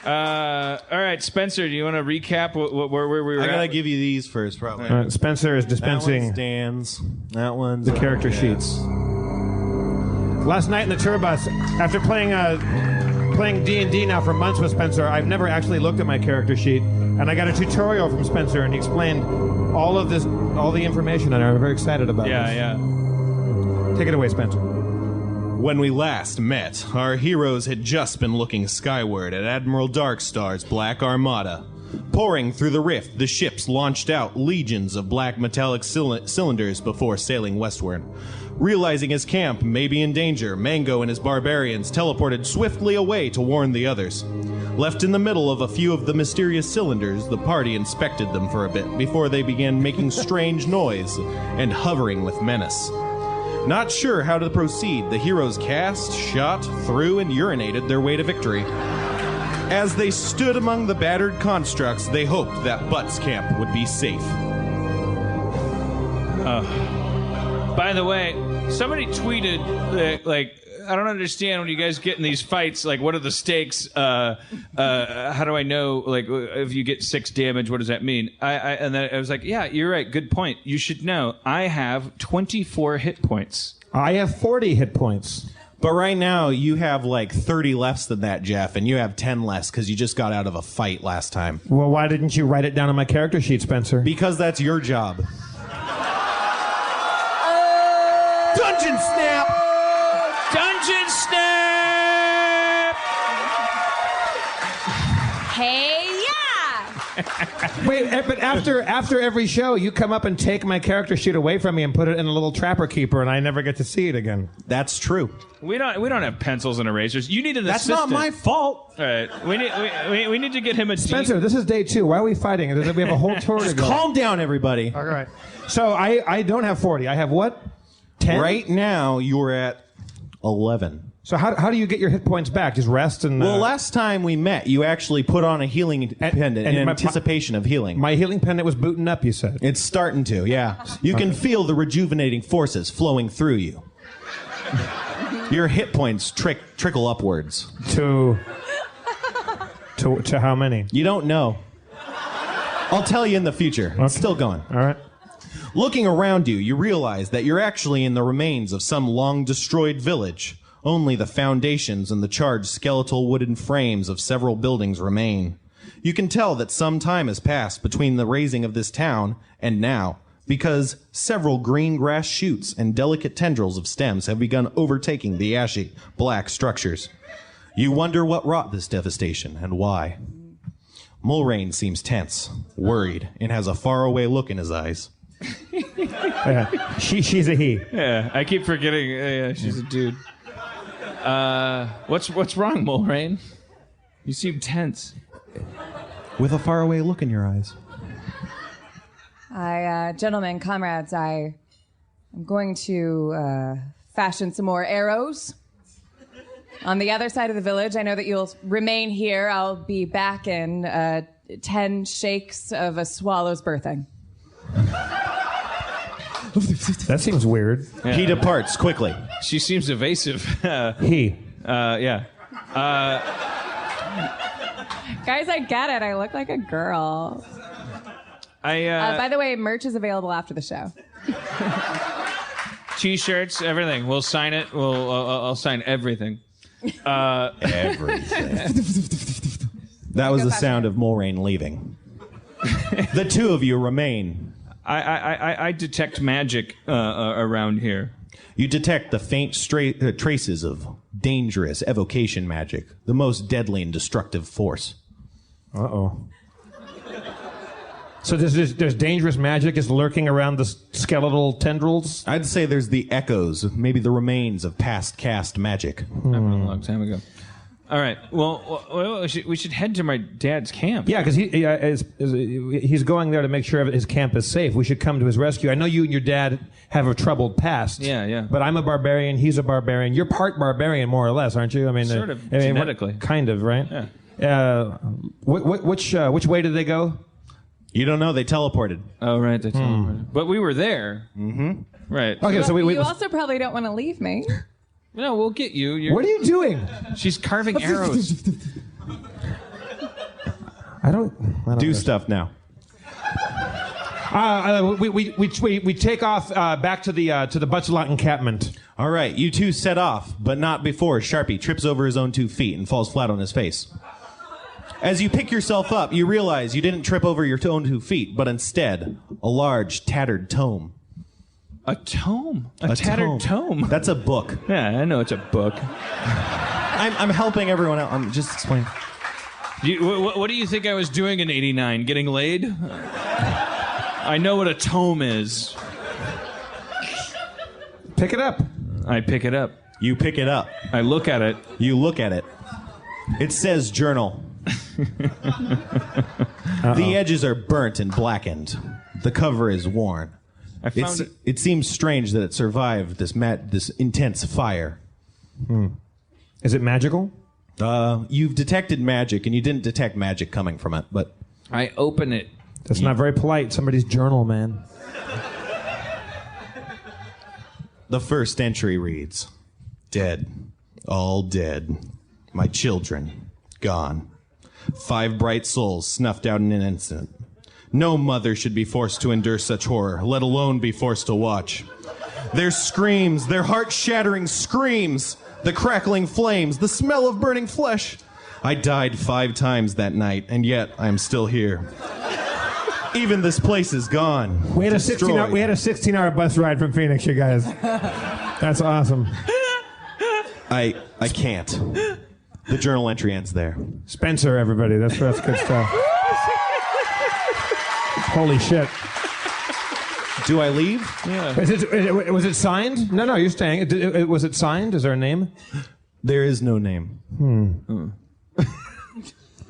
All right, Spencer, do you want to recap where we were I gotta at? give you these first, probably. Spencer is dispensing That one's Dan's. That one's the character sheets. Last night in the tour bus, after playing D&D now for months with Spencer, I've never actually looked at my character sheet, and I got a tutorial from Spencer, and he explained all the information, and I'm very excited about this. Yeah. Take it away, Spencer. When we last met, our heroes had just been looking skyward at Admiral Darkstar's Black Armada. Pouring through the rift, the ships launched out legions of black metallic cylinders before sailing westward. Realizing his camp may be in danger, Mango and his barbarians teleported swiftly away to warn the others. Left in the middle of a few of the mysterious cylinders, the party inspected them for a bit before they began making strange noise and hovering with menace. Not sure how to proceed, the heroes cast, shot, threw, and urinated their way to victory. As they stood among the battered constructs, they hoped that Butts camp would be safe. By the way, somebody tweeted that, like, I don't understand when you guys get in these fights, like, what are the stakes? How do I know, like, if you get 6 damage, what does that mean? And then I was like, yeah, you're right. Good point. You should know. I have 24 hit points. I have 40 hit points. But right now, you have like 30 less than that, Jeff, and you have 10 less because you just got out of a fight last time. Well, why didn't you write it down on my character sheet, Spencer? Because that's your job. Dungeon Snap! Dungeon Snap! Hey, yeah! Wait, but after every show, you come up and take my character sheet away from me and put it in a little trapper keeper, and I never get to see it again. That's true. We don't have pencils and erasers. You need an That's assistant. not my fault. All right, we need to get him a Spencer, this is day 2. Why are we fighting? We have a whole tour to go. Calm down, everybody. All right. So I don't have 40. I have what? 10? Right now, you're at 11. So how do you get your hit points back? Just rest and... Well, last time we met, you actually put on a healing pendant in anticipation of healing. My healing pendant was booting up, you said. It's starting to, yeah. You can feel the rejuvenating forces flowing through you. Your hit points trickle upwards. To how many? You don't know. I'll tell you in the future. Okay. It's still going. All right. Looking around you, you realize that you're actually in the remains of some long-destroyed village. Only the foundations and the charred skeletal wooden frames of several buildings remain. You can tell that some time has passed between the raising of this town and now, because several green grass shoots and delicate tendrils of stems have begun overtaking the ashy, black structures. You wonder what wrought this devastation and why. Mulrain seems tense, worried, and has a faraway look in his eyes. She's a he. Yeah, I keep forgetting. Yeah, she's a dude. What's wrong, Mulrain? You seem tense. With a faraway look in your eyes. Gentlemen, comrades, I'm going to fashion some more arrows. On the other side of the village, I know that you'll remain here. I'll be back in 10 shakes of a swallow's birthing. That seems weird. Yeah. He departs quickly. She seems evasive. He. Yeah. Guys, I get it. I look like a girl. By the way, merch is available after the show. T-shirts, everything. We'll sign it. I'll sign everything. Everything. That was the sound of Mulrain leaving. The two of you remain. I detect magic around here. You detect the faint traces of dangerous evocation magic, the most deadly and destructive force. Uh-oh. So there's dangerous magic is lurking around the skeletal tendrils? I'd say there's the echoes, maybe the remains of past cast magic. Happened a long time ago. All right. Well, we should head to my dad's camp. Yeah, because he's going there to make sure his camp is safe. We should come to his rescue. I know you and your dad have a troubled past. Yeah. But I'm a barbarian. He's a barbarian. You're part barbarian, more or less, aren't you? I mean, sort of genetically. Kind of, right? Yeah. Which way did they go? You don't know. They teleported. Oh, right. They teleported. But we were there. Mm-hmm. Right. Okay, so we You also probably don't want to leave me. No, we'll get you. What are you doing? She's carving arrows. I don't Do know. stuff now. We take off back to the Butchelot encampment. All right, you two set off, but not before Sharpie trips over his own 2 feet and falls flat on his face. As you pick yourself up, you realize you didn't trip over your own 2 feet, but instead, a large, tattered tome. A tome? A tattered tome? That's a book. Yeah, I know it's a book. I'm helping everyone out. I'm just explaining. What do you think I was doing in '89? Getting laid? I know what a tome is. Pick it up. I pick it up. You pick it up. I look at it. You look at it. It says journal. The edges are burnt and blackened. The cover is worn. It seems strange that it survived this intense fire. Is it magical? You've detected magic, and you didn't detect magic coming from it, but... I open it. That's not very polite. Somebody's journal, man. The first entry reads, "Dead. All dead. My children. Gone. 5 bright souls snuffed out in an instant. No mother should be forced to endure such horror, let alone be forced to watch. Their screams, their heart-shattering screams, the crackling flames, the smell of burning flesh. I died 5 times that night, and yet I am still here. Even this place is gone. We had Destroyed. a 16-hour bus ride from Phoenix, you guys. That's awesome. I can't. The journal entry ends there. Spencer, everybody. That's good stuff. Holy shit. Do I leave? Yeah. Was it signed? No, you're staying. Was it signed? Is there a name? There is no name.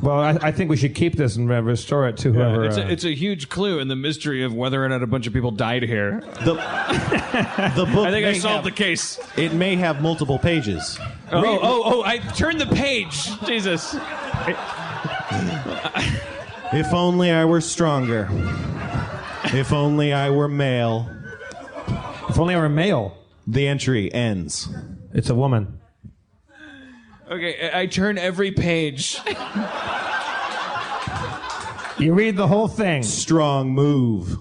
Well, I think we should keep this and restore it to whoever. It's a huge clue in the mystery of whether or not a bunch of people died here. The book I think I may solved have- the case. It may have multiple pages. I turned the page. Jesus. If only I were stronger. If only I were male. If only I were male. The entry ends. It's a woman. Okay, I turn every page. You read the whole thing. Strong move.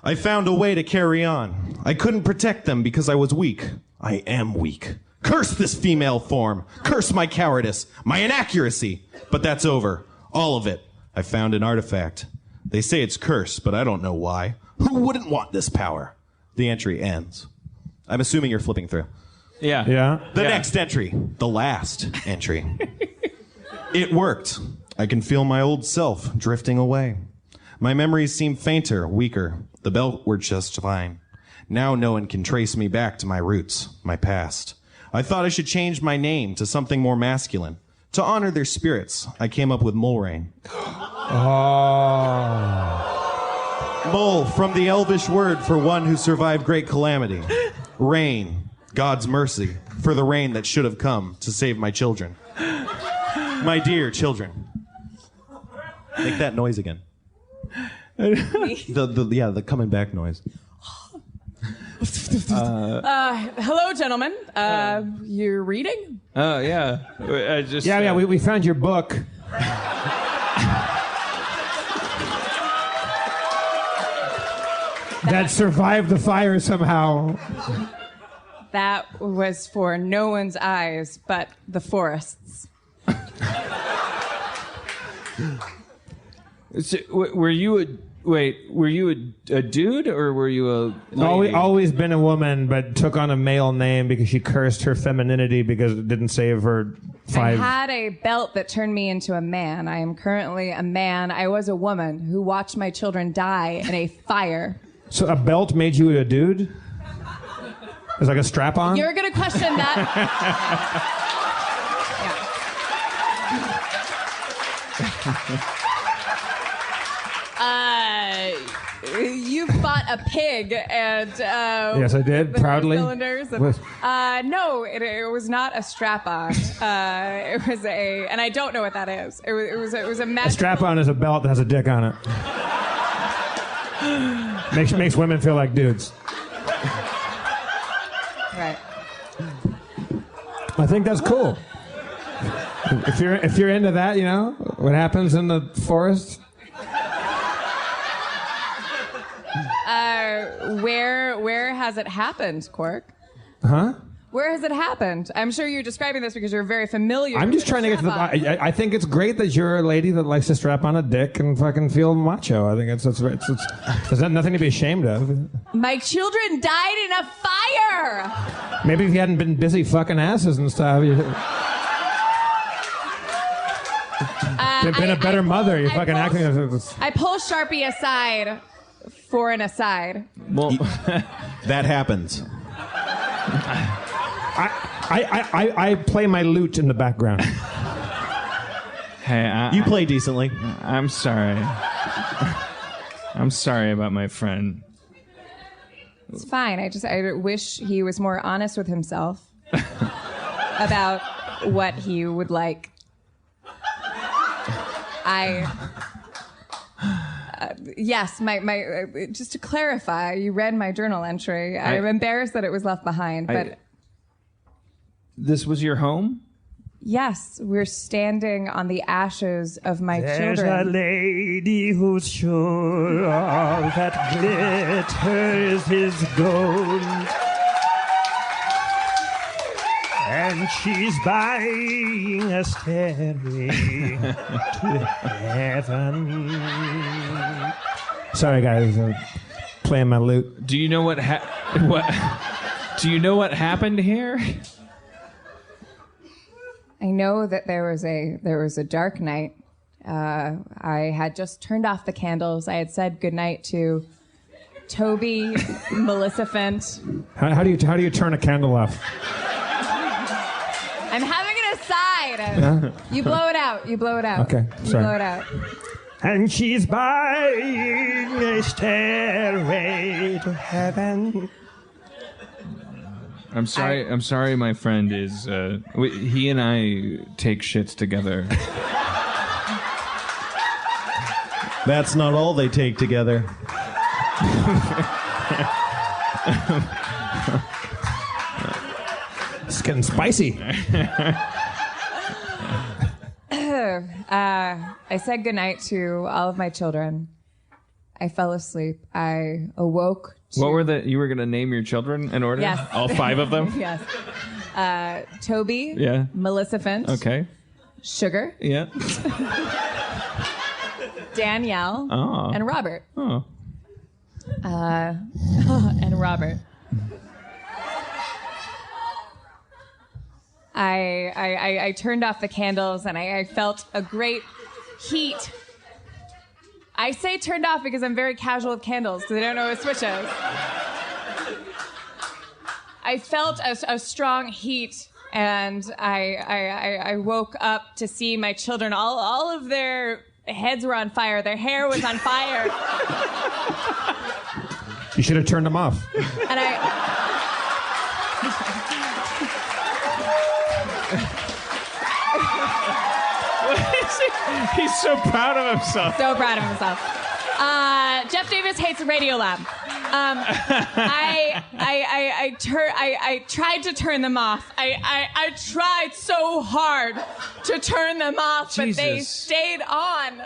I found a way to carry on. I couldn't protect them because I was weak. I am weak. Curse this female form. Curse my cowardice, my inaccuracy. But that's over. All of it. I found an artifact. They say it's cursed, but I don't know why. Who wouldn't want this power? The entry ends. I'm assuming you're flipping through. Yeah. Yeah. The next entry. The last entry. It worked. I can feel my old self drifting away. My memories seem fainter, weaker. The belt were just fine. Now no one can trace me back to my roots, my past. I thought I should change my name to something more masculine. To honor their spirits, I came up with Mulrain. Mul, from the Elvish word for one who survived great calamity. Rain, God's mercy, for the rain that should have come to save my children. My dear children. Make that noise again. The coming back noise. Hello, gentlemen. You're reading? Oh, yeah. I just, We found your book. That survived the fire somehow. That was for no one's eyes but the forests. So, were you a dude or were you a lady? Always been a woman, but took on a male name because she cursed her femininity because it didn't save her I had a belt that turned me into a man. I am currently a man. I was a woman who watched my children die in a fire. So a belt made you a dude? It's like a strap-on? You're going to question that. You bought a pig and yes, I did, proudly. Cylinders and, no, it was not a strap-on. It was and I don't know what that is. It was a magical... A strap-on is a belt that has a dick on it. Makes women feel like dudes. Right. I think that's cool. If you're into that, you know what happens in the forest. Where has it happened, Quark? Huh? Where has it happened? I'm sure you're describing this because you're very familiar. I'm just with trying to get to the. I think it's great that you're a lady that likes to strap on a dick and fucking feel macho. I think it's there's nothing to be ashamed of. My children died in a fire. Maybe if you hadn't been busy fucking asses and stuff, you'd been a better mother. You're fucking acting as if I pull Sharpie aside for an aside. Well, That happens. I play my lute in the background. hey, You play decently. I'm sorry. I'm sorry about my friend. It's fine. I wish he was more honest with himself about what he would like. Yes, my just to clarify, you read my journal entry. I'm embarrassed that it was left behind, but This was your home? yes, we're standing on the ashes of my There's children. a lady who's sure all that glitters is gold. And she's buying a stairway to heaven. Sorry, guys. Playing my lute. Do you know what Do you know what happened here? I know that there was a dark night. I had just turned off the candles. I had said goodnight to Toby, Maleficent. How do you turn a candle off? I'm having an aside. You blow it out. You blow it out. Okay, You sorry. blow it out. And she's buying a stairway to heaven. I'm sorry. I'm sorry. My friend is. He and I take shits together. That's not all they take together. It's getting spicy. I said goodnight to all of my children. I fell asleep. I awoke. What were you were going to name your children in order? Yes. All 5 of them? Yes. Toby. Yeah. Maleficent. Okay. Sugar. Yeah. Danielle. Oh. And Robert. Oh. And Robert. I turned off the candles and I felt a great heat. I say turned off because I'm very casual with candles because I don't know what switch is. I felt a strong heat and I woke up to see my children. All of their heads were on fire. Their hair was on fire. You should have turned them off. And He's so proud of himself. so proud of himself. Jeff Davis hates Radiolab. I tried to turn them off. I tried so hard to turn them off, but they Jesus. stayed on,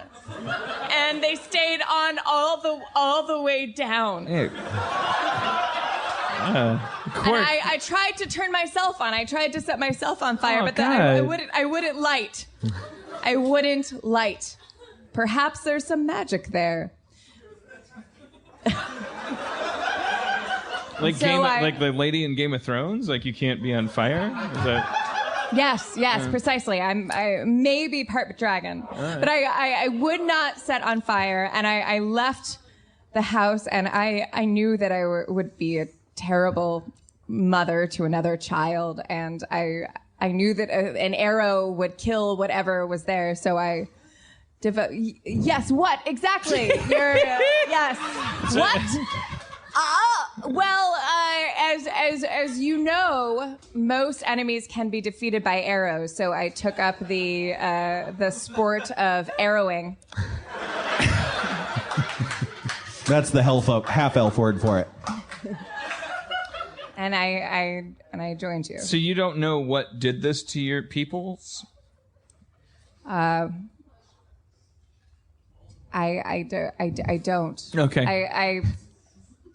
and they stayed on all the way down. Hey. And I tried to turn myself on. I tried to set myself on fire, Oh, but God. I wouldn't light. I wouldn't light. Perhaps there's some magic there. Like So like the lady in Game of Thrones? Like you can't be on fire? Is that... Yes, precisely. I may be part dragon, but I would not set on fire, and I left the house, and I knew that I would be a terrible mother to another child, and I knew that an arrow would kill whatever was there, so I... Yes, what? Exactly. Yes. What? Well, as you know, most enemies can be defeated by arrows, so I took up the sport of arrowing. That's the half-elf word for it. And I joined you. So you don't know what did this to your peoples? I don't. Okay.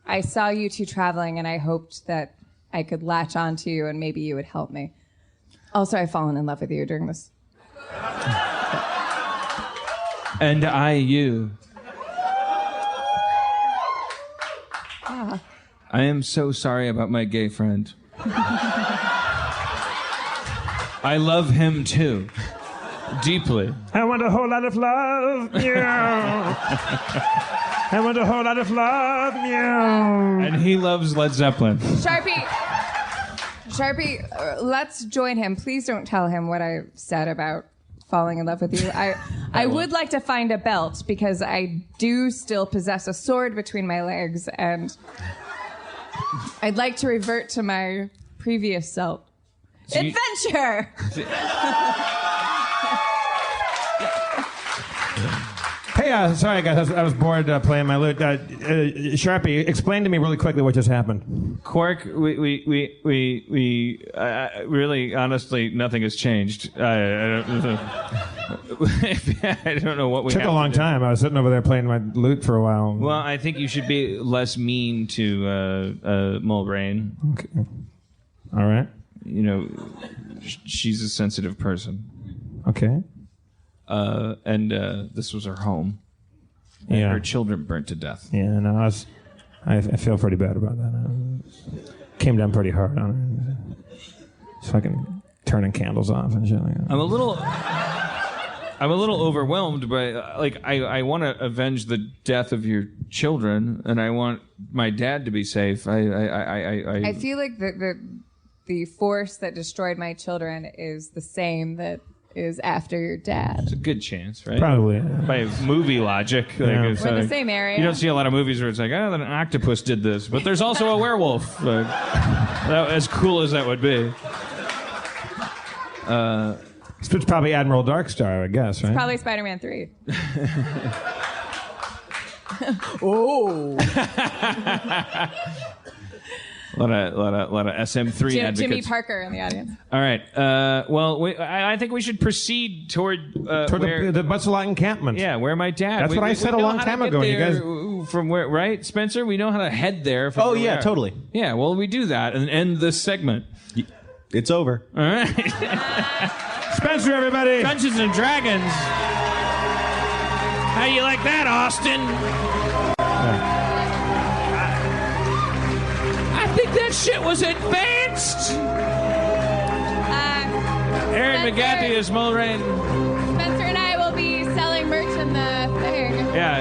I saw you two traveling, and I hoped that I could latch onto you, and maybe you would help me. Also, I've fallen in love with you during this. And I, you. I am so sorry about my gay friend. I love him too. Deeply. I want a whole lot of love. Yeah. I want a whole lot of love. Yeah. And he loves Led Zeppelin. Sharpie, let's join him. Please don't tell him what I said about falling in love with you. I would like to find a belt because I do still possess a sword between my legs, and I'd like to revert to my previous self. Adventure! Hey, sorry guys, I was bored playing my lute. Sharpie, explain to me really quickly what just happened. Quark, we really, honestly, nothing has changed. I don't know what we Took a long time. I was sitting over there playing my lute for a while. Well, I think you should be less mean to Mulrain. Okay. All right. You know, she's a sensitive person. Okay. And this was her home. And Yeah. her children burnt to death. Yeah, no, I feel pretty bad about that. Came down pretty hard on her. Just fucking turning candles off and shit like that. I'm a little overwhelmed by I want to avenge the death of your children, and I want my dad to be safe. I feel like the force that destroyed my children is the same that is after your dad. It's a good chance, right? Probably. Yeah. By movie logic. Yeah. It's We're in the same area. You don't see a lot of movies where it's like, oh, then an octopus did this, but there's also a werewolf. As cool as that would be. It's probably Admiral Darkstar, I guess, right? Probably Spider-Man 3. Oh. A lot of SM3 advocates. Jimmy Parker in the audience. All right. Well, I think we should proceed toward where, the Butzelot encampment. yeah, where my dad. That's what I said a know long how to time get ago, you there guys- from where, right, Spencer? We know how to head there. From Oh, where we yeah, are. totally. Yeah. Well, we do that and end this segment. It's over. All right. Spencer, everybody! Dungeons and Dragons. How you like that, Austin? I think that shit was advanced. Aaron Spencer- McGathy is Mulrain. Spencer and I will be selling merch in the thing. Yeah.